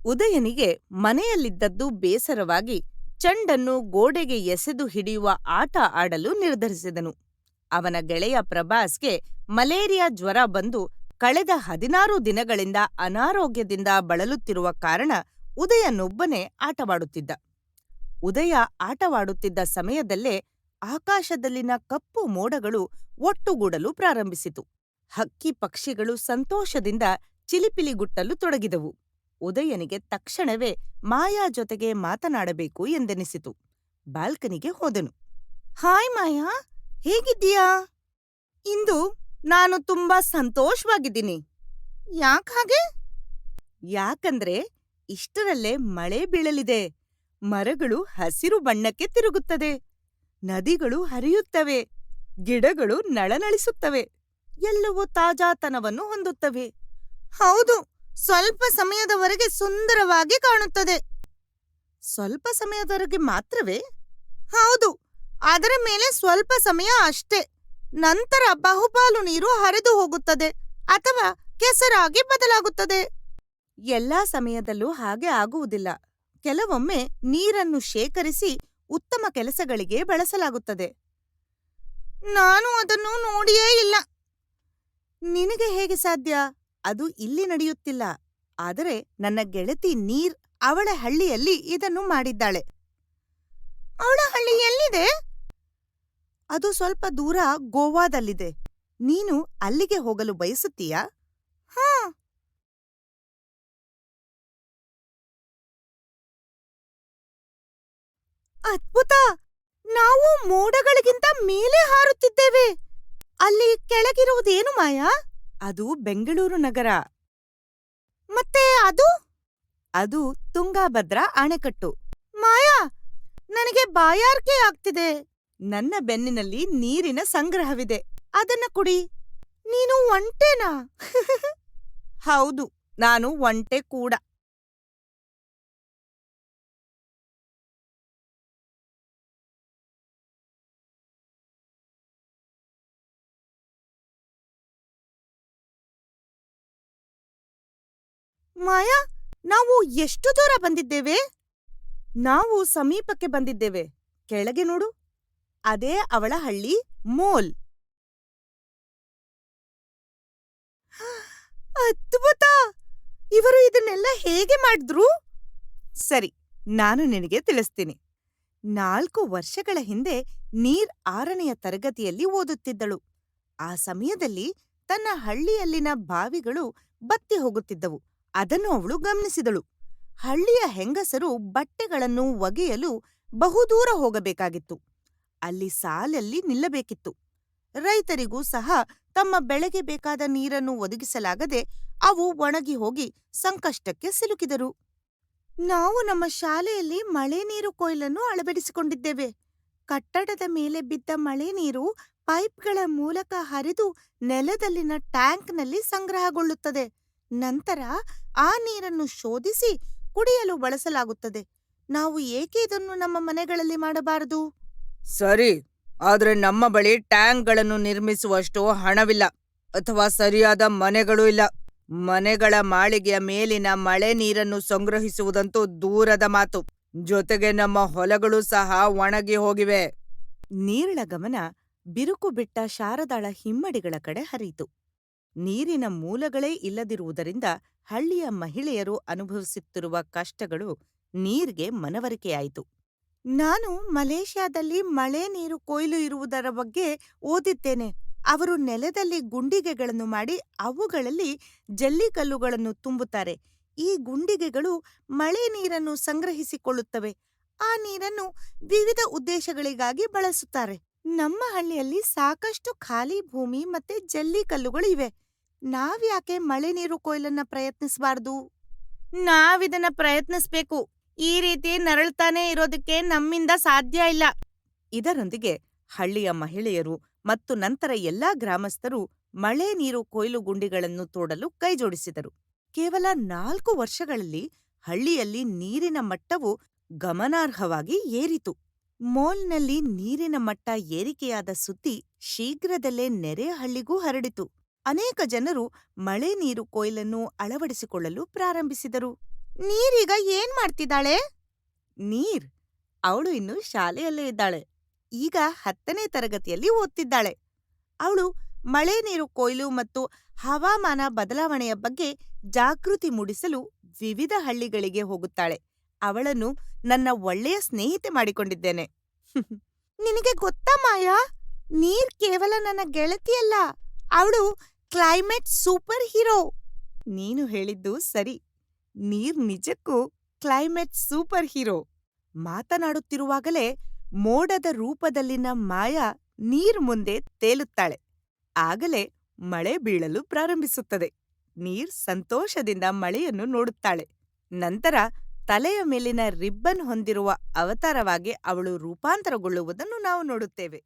ಉದಯನಿಗೆ ಮನೆಯಲ್ಲಿದ್ದದ್ದು ಬೇಸರವಾಗಿ ಚೆಂಡನ್ನು ಗೋಡೆಗೆ ಎಸೆದು ಹಿಡಿಯುವ ಆಟ ಆಡಲು ನಿರ್ಧರಿಸಿದನು. ಅವನ ಗೆಳೆಯ ಪ್ರಭಾಸ್ಗೆ ಮಲೇರಿಯಾ ಜ್ವರ ಬಂದು ಕಳೆದ 16 ದಿನಗಳಿಂದ ಅನಾರೋಗ್ಯದಿಂದ ಬಳಲುತ್ತಿರುವ ಕಾರಣ ಉದಯನೊಬ್ಬನೇ ಆಟವಾಡುತ್ತಿದ್ದ. ಉದಯ ಆಟವಾಡುತ್ತಿದ್ದ ಸಮಯದಲ್ಲೇ ಆಕಾಶದಲ್ಲಿನ ಕಪ್ಪು ಮೋಡಗಳು ಒಟ್ಟುಗೂಡಲು ಪ್ರಾರಂಭಿಸಿತು. ಹಕ್ಕಿ ಪಕ್ಷಿಗಳು ಸಂತೋಷದಿಂದ ಚಿಲಿಪಿಲಿಗುಟ್ಟಲು ತೊಡಗಿದವು. ಉದಯನಿಗೆ ತಕ್ಷಣವೇ ಮಾಯಾ ಜೊತೆಗೆ ಮಾತನಾಡಬೇಕು ಎಂದೆನಿಸಿತು. ಬಾಲ್ಕನಿಗೆ ಹೋದನು. ಹಾಯ್ ಮಾಯಾ, ಹೇಗಿದ್ದೀಯಾ? ಇಂದು ನಾನು ತುಂಬಾ ಸಂತೋಷವಾಗಿದ್ದೀನಿ. ಯಾಕಾಗೆ? ಯಾಕಂದ್ರೆ ಇಷ್ಟರಲ್ಲೇ ಮಳೆ ಬೀಳಲಿದೆ. ಮರಗಳು ಹಸಿರು ಬಣ್ಣಕ್ಕೆ ತಿರುಗುತ್ತದೆ, ನದಿಗಳು ಹರಿಯುತ್ತವೆ, ಗಿಡಗಳು ನಳನಳಿಸುತ್ತವೆ, ಎಲ್ಲವೂ ತಾಜಾತನವನ್ನು ಹೊಂದುತ್ತವೆ. ಹೌದು, ಸ್ವಲ್ಪ ಸಮಯದವರೆಗೆ ಸುಂದರವಾಗಿ ಕಾಣುತ್ತದೆ. ಸ್ವಲ್ಪ ಸಮಯದವರೆಗೆ ಮಾತ್ರವೇ? ಹೌದು, ಅದರ ಮೇಲೆ ಸ್ವಲ್ಪ ಸಮಯ ಅಷ್ಟೇ. ನಂತರ ಬಹುಪಾಲು ನೀರು ಹರಿದು ಹೋಗುತ್ತದೆ ಅಥವಾ ಕೆಸರಾಗಿ ಬದಲಾಗುತ್ತದೆ. ಎಲ್ಲಾ ಸಮಯದಲ್ಲೂ ಹಾಗೆ ಆಗುವುದಿಲ್ಲ. ಕೆಲವೊಮ್ಮೆ ನೀರನ್ನು ಶೇಖರಿಸಿ ಉತ್ತಮ ಕೆಲಸಗಳಿಗೆ ಬಳಸಲಾಗುತ್ತದೆ. ನಾನು ಅದನ್ನು ನೋಡಿಯೇ ಇಲ್ಲ. ನಿನಗೆ ಹೇಗೆ ಸಾಧ್ಯ? ಅದು ಇಲ್ಲಿ ನಡೆಯುತ್ತಿಲ್ಲ. ಆದರೆ ನನ್ನ ಗೆಳತಿ ನೀರ್ ಅವಳ ಹಳ್ಳಿಯಲ್ಲಿ ಇದನ್ನು ಮಾಡಿದ್ದಾಳೆ. ಅವಳ ಹಳ್ಳಿ ಎಲ್ಲಿದೆ? ಅದು ಸ್ವಲ್ಪ ದೂರ ಗೋವಾದಲ್ಲಿದೆ. ನೀನು ಅಲ್ಲಿಗೆ ಹೋಗಲು ಬಯಸುತ್ತೀಯಾ? ಹಾ. ಅದ್ಭುತ! ನಾವು ಮೋಡಗಳಿಗಿಂತ ಮೇಲೆ ಹಾರುತ್ತಿದ್ದೇವೆ. ಅಲ್ಲಿ ಕೆಳಗಿರುವುದೇನು ಮಾಯಾ? ಅದು ಬೆಂಗಳೂರು ನಗರ. ಮತ್ತೆ ಅದು? ಅದು ತುಂಗಾಭದ್ರಾ ಅಣೆಕಟ್ಟು. ಮಾಯಾ, ನನಗೆ ಬಾಯಾರಿಕೆ ಆಗ್ತಿದೆ. ನನ್ನ ಬೆನ್ನಿನಲ್ಲಿ ನೀರಿನ ಸಂಗ್ರಹವಿದೆ, ಅದನ್ನ ಕುಡಿ. ನೀನು ಒಂಟೆನಾ? ಹೌದು, ನಾನು ಒಂಟೆ ಕೂಡ. ಮಾಯಾ, ನಾವು ಎಷ್ಟು ದೂರ ಬಂದಿದ್ದೇವೆ? ನಾವು ಸಮೀಪಕ್ಕೆ ಬಂದಿದ್ದೇವೆ. ಕೆಳಗೆ ನೋಡು, ಅದೇ ಅವಳ ಹಳ್ಳಿ ಮೋಲ್. ಅದ್ಭುತ! ಇವರು ಇದನ್ನೆಲ್ಲ ಹೇಗೆ ಮಾಡಿದ್ರು? ಸರಿ, ನಾನು ನಿನಗೆ ತಿಳಿಸ್ತೀನಿ. 4 ವರ್ಷಗಳ ಹಿಂದೆ ನೀರ್ 6ನೆಯ ತರಗತಿಯಲ್ಲಿ ಓದುತ್ತಿದ್ದಳು. ಆ ಸಮಯದಲ್ಲಿ ತನ್ನ ಹಳ್ಳಿಯಲ್ಲಿನ ಬಾವಿಗಳು ಬತ್ತಿ ಹೋಗುತ್ತಿದ್ದವು. ಅದನ್ನು ಅವಳು ಗಮನಿಸಿದಳು. ಹಳ್ಳಿಯ ಹೆಂಗಸರು ಬಟ್ಟೆಗಳನ್ನು ಒಗೆಯಲು ಬಹುದೂರ ಹೋಗಬೇಕಾಗಿತ್ತು. ಅಲ್ಲಿ ಸಾಲಲ್ಲಿ ನಿಲ್ಲಬೇಕಿತ್ತು. ರೈತರಿಗೂ ಸಹ ತಮ್ಮ ಬೆಳೆಗೆ ಬೇಕಾದ ನೀರನ್ನು ಒದಗಿಸಲಾಗದೆ ಅವು ಒಣಗಿ ಹೋಗಿ ಸಂಕಷ್ಟಕ್ಕೆ ಸಿಲುಕಿದರು. ನಾವು ನಮ್ಮ ಶಾಲೆಯಲ್ಲಿ ಮಳೆ ನೀರು ಕೊಯ್ಲನ್ನು ಅಳವಡಿಸಿಕೊಂಡಿದ್ದೇವೆ. ಕಟ್ಟಡದ ಮೇಲೆ ಬಿದ್ದ ಮಳೆ ನೀರು ಪೈಪ್ಗಳ ಮೂಲಕ ಹರಿದು ನೆಲದಲ್ಲಿನ ಟ್ಯಾಂಕ್ನಲ್ಲಿ ಸಂಗ್ರಹಗೊಳ್ಳುತ್ತದೆ. ನಂತರ ಆ ನೀರನ್ನು ಶೋಧಿಸಿ ಕುಡಿಯಲು ಬಳಸಲಾಗುತ್ತದೆ. ನಾವು ಏಕೆ ಇದನ್ನು ನಮ್ಮ ಮನೆಗಳಲ್ಲಿ ಮಾಡಬಾರದು? ಸರಿ, ಆದ್ರೆ ನಮ್ಮ ಬಳಿ ಟ್ಯಾಂಕ್ಗಳನ್ನು ನಿರ್ಮಿಸುವಷ್ಟು ಹಣವಿಲ್ಲ ಅಥವಾ ಸರಿಯಾದ ಮನೆಗಳೂ ಇಲ್ಲ. ಮನೆಗಳ ಮಾಳಿಗೆಯ ಮೇಲಿನ ಮಳೆ ನೀರನ್ನು ಸಂಗ್ರಹಿಸುವುದಂತೂ ದೂರದ ಮಾತು. ಜೊತೆಗೆ ನಮ್ಮ ಹೊಲಗಳು ಸಹ ಒಣಗಿ ಹೋಗಿವೆ. ನೀರಿನ ಗಮನ ಬಿರುಕು ಬಿಟ್ಟ ಶಾರದಾಳ ಹಿಮ್ಮಡಿಗಳ ಕಡೆ ಹರಿಯಿತು. ನೀರಿನ ಮೂಲಗಳೇ ಇಲ್ಲದಿರುವುದರಿಂದ ಹಳ್ಳಿಯ ಮಹಿಳೆಯರು ಅನುಭವಿಸುತ್ತಿರುವ ಕಷ್ಟಗಳು ನೀರ್ಗೆ ಮನವರಿಕೆಯಾಯಿತು. ನಾನು ಮಲೇಷ್ಯಾದಲ್ಲಿ ಮಳೆ ನೀರು ಕೊಯ್ಲು ಇರುವುದರ ಬಗ್ಗೆ ಓದಿದ್ದೇನೆ. ಅವರು ನೆಲದಲ್ಲಿ ಗುಂಡಿಗೆಗಳನ್ನು ಮಾಡಿ ಅವುಗಳಲ್ಲಿ ಜಲ್ಲಿಕಲ್ಲುಗಳನ್ನು ತುಂಬುತ್ತಾರೆ. ಈ ಗುಂಡಿಗೆಗಳು ಮಳೆ ನೀರನ್ನು ಸಂಗ್ರಹಿಸಿಕೊಳ್ಳುತ್ತವೆ. ಆ ನೀರನ್ನು ವಿವಿಧ ಉದ್ದೇಶಗಳಿಗಾಗಿ ಬಳಸುತ್ತಾರೆ. ನಮ್ಮ ಹಳ್ಳಿಯಲ್ಲಿ ಸಾಕಷ್ಟು ಖಾಲಿ ಭೂಮಿ ಮತ್ತೆ ಜಲ್ಲಿಕಲ್ಲುಗಳು ಇವೆ. ನಾವ್ಯಾಕೆ ಮಳೆ ನೀರು ಕೊಯ್ಲನ್ನ ಪ್ರಯತ್ನಿಸಬಾರ್ದು? ನಾವಿದನ್ನ ಪ್ರಯತ್ನಿಸ್ಬೇಕು. ಈ ರೀತಿ ನರಳ್ತಾನೆ ಇರೋದಕ್ಕೆ ನಮ್ಮಿಂದ ಸಾಧ್ಯ ಇಲ್ಲ. ಇದರೊಂದಿಗೆ ಹಳ್ಳಿಯ ಮಹಿಳೆಯರು ಮತ್ತು ನಂತರ ಎಲ್ಲಾ ಗ್ರಾಮಸ್ಥರು ಮಳೆ ನೀರು ಕೊಯ್ಲು ಗುಂಡಿಗಳನ್ನು ತೋಡಲು ಕೈಜೋಡಿಸಿದರು. ಕೇವಲ 4 ವರ್ಷಗಳಲ್ಲಿ ಹಳ್ಳಿಯಲ್ಲಿ ನೀರಿನ ಮಟ್ಟವು ಗಮನಾರ್ಹವಾಗಿ ಏರಿತು. ಮೋಲ್ನಲ್ಲಿ ನೀರಿನ ಮಟ್ಟ ಏರಿಕೆಯಾದ ಸುದ್ದಿ ಶೀಘ್ರದಲ್ಲೇ ನೆರೆಯ ಹಳ್ಳಿಗೂ ಹರಡಿತು. ಅನೇಕ ಜನರು ಮಳೆ ನೀರು ಕೊಯ್ಲನ್ನು ಅಳವಡಿಸಿಕೊಳ್ಳಲು ಪ್ರಾರಂಭಿಸಿದರು. ನೀರೀಗ ಏನ್ ಮಾಡ್ತಿದ್ದಾಳೆ? ನೀರ್ ಅವಳು ಇನ್ನು ಶಾಲೆಯಲ್ಲೇ ಇದ್ದಾಳೆ. ಈಗ 10ನೇ ತರಗತಿಯಲ್ಲಿ ಓದ್ತಿದ್ದಾಳೆ. ಅವಳು ಮಳೆ ನೀರು ಕೊಯ್ಲು ಮತ್ತು ಹವಾಮಾನ ಬದಲಾವಣೆಯ ಬಗ್ಗೆ ಜಾಗೃತಿ ಮೂಡಿಸಲು ವಿವಿಧ ಹಳ್ಳಿಗಳಿಗೆ ಹೋಗುತ್ತಾಳೆ. ಅವಳನ್ನು ನನ್ನ ಒಳ್ಳೆಯ ಸ್ನೇಹಿತೆ ಮಾಡಿಕೊಂಡಿದ್ದೇನೆ. ನಿನಗೆ ಗೊತ್ತಾ ಮಾಯಾ, ನೀರ್ ಕೇವಲ ನನ್ನ ಗೆಳತಿಯಲ್ಲ, ಅವಳು ಕ್ಲೈಮೇಟ್ ಸೂಪರ್ ಹೀರೋ. ನೀನು ಹೇಳಿದ್ದು ಸರಿ, ನೀರ್ ನಿಜಕ್ಕೂ ಕ್ಲೈಮೇಟ್ ಸೂಪರ್ ಹೀರೋ. ಮಾತನಾಡುತ್ತಿರುವಾಗಲೇ ಮೋಡದ ರೂಪದಲ್ಲಿನ ಮಾಯಾ ನೀರ್ ಮುಂದೆ ತೇಲುತ್ತಾಳೆ. ಆಗಲೇ ಮಳೆ ಬೀಳಲು ಪ್ರಾರಂಭಿಸುತ್ತದೆ. ನೀರ್ ಸಂತೋಷದಿಂದ ಮಳೆಯನ್ನು ನೋಡುತ್ತಾಳೆ. ನಂತರ ತಲೆಯ ಮೇಲಿನ ರಿಬ್ಬನ್ ಹೊಂದಿರುವ ಅವತಾರವಾಗಿ ಅವಳು ರೂಪಾಂತರಗೊಳ್ಳುವುದನ್ನು ನಾವು ನೋಡುತ್ತೇವೆ.